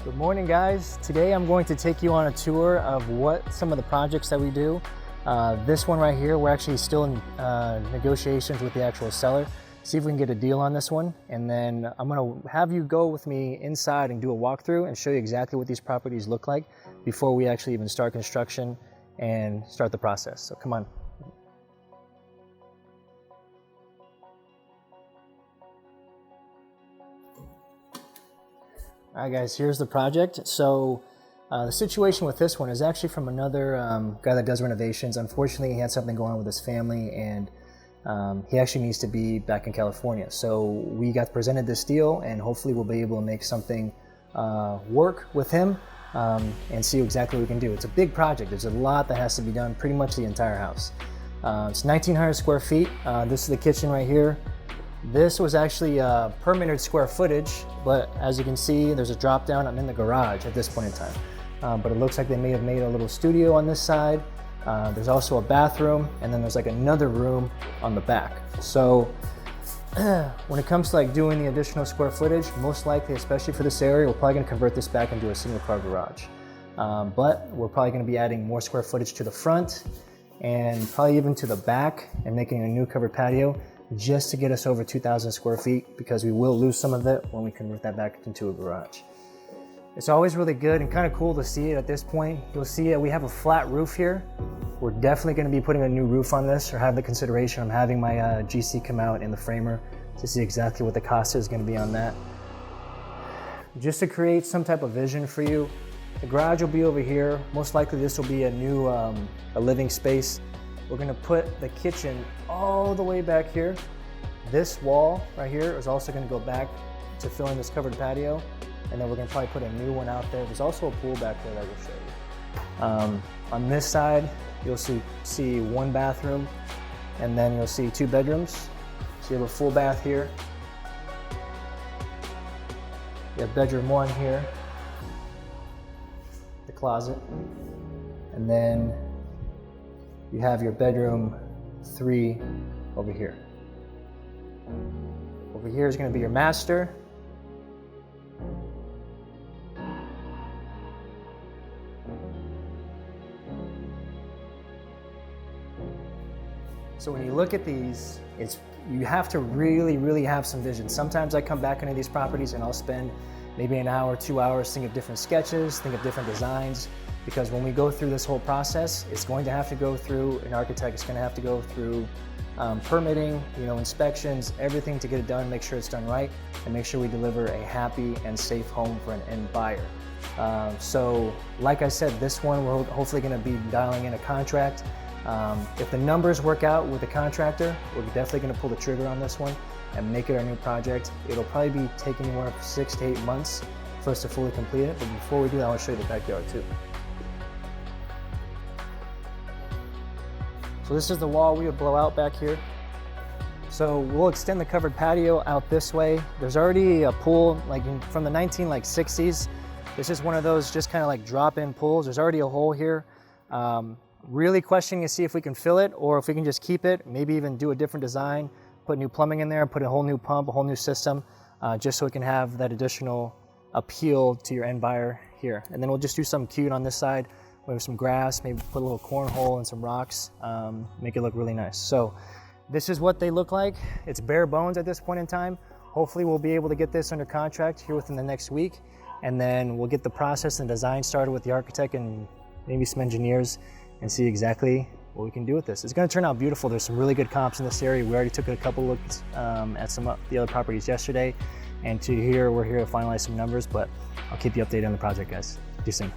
Good morning, guys. Today I'm going to take you on a tour of what some of the projects that we do. This one right here, we're actually still in negotiations with the actual seller. See if we can get a deal on this one. And then I'm going to have you go with me inside and do a walkthrough and show you exactly what these properties look like before we actually even start construction and start the process. So come on. All right, guys, here's the project. So the situation with this one is actually from another guy that does renovations. Unfortunately, he had something going on with his family, and he actually needs to be back in California. So we got presented this deal, and hopefully we'll be able to make something work with him and see exactly what we can do. It's a big project. There's a lot that has to be done, pretty much the entire house. It's 1,900 square feet. This is the kitchen right here. This was actually permitted square footage, but as you can see, there's a drop down. I'm in the garage at this point in time. But it looks like they may have made a little studio on this side. There's also a bathroom, and then there's like another room on the back. So when it comes to like doing the additional square footage, most likely, especially for this area, we're probably gonna convert this back into a single car garage. But we're probably gonna be adding more square footage to the front and probably even to the back and making a new covered patio, just to get us over 2,000 square feet, because we will lose some of it when we convert that back into a garage. It's always really good and kind of cool to see it at this point. You'll see that we have a flat roof here. We're definitely going to be putting a new roof on this, or have the consideration. I'm having my GC come out in the framer to see exactly what the cost is going to be on that. Just to create some type of vision for you, the garage will be over here. Most likely this will be a new a living space. We're gonna put the kitchen all the way back here. This wall right here is also gonna go back to fill in this covered patio. And then we're gonna probably put a new one out there. There's also a pool back there that we'll show you. On this side, you'll see one bathroom, and then you'll see 2 bedrooms. So you have a full bath here. You have bedroom 1 here, the closet, and then you have your bedroom 3 over here. Over here is going to be your master. So when you look at these, you have to really have some vision. Sometimes I come back into these properties and I'll spend maybe an hour, 2 hours, think of different sketches, think of different designs. Because when we go through this whole process, it's going to have to go through an architect. It's going to have to go through permitting, inspections, everything to get it done, make sure it's done right, and make sure we deliver a happy and safe home for an end buyer. So like I said, this one we're hopefully going to be dialing in a contract. If the numbers work out with the contractor, we're definitely going to pull the trigger on this one and make it our new project. It'll probably be taking anywhere from 6 to 8 months for us to fully complete it. But before we do that, I want to show you the backyard too. So this is the wall we would blow out back here. So we'll extend the covered patio out this way. There's already a pool from the 1960s. This is one of those just kind of like drop-in pools. There's already a hole here. Really questioning to see if we can fill it or if we can just keep it, maybe even do a different design, put new plumbing in there, put a whole new pump, a whole new system, just so it can have that additional appeal to your end buyer here. And then we'll just do something cute on this side. We have some grass, maybe put a little cornhole and some rocks, make it look really nice. So this is what they look like. It's bare bones at this point in time. Hopefully we'll be able to get this under contract here within the next week, and then we'll get the process and design started with the architect and maybe some engineers and see exactly what we can do with this. It's gonna turn out beautiful. There's some really good comps in this area. We already took a couple looks at some of the other properties yesterday, and we're here to finalize some numbers, but I'll keep you updated on the project, guys. See you soon.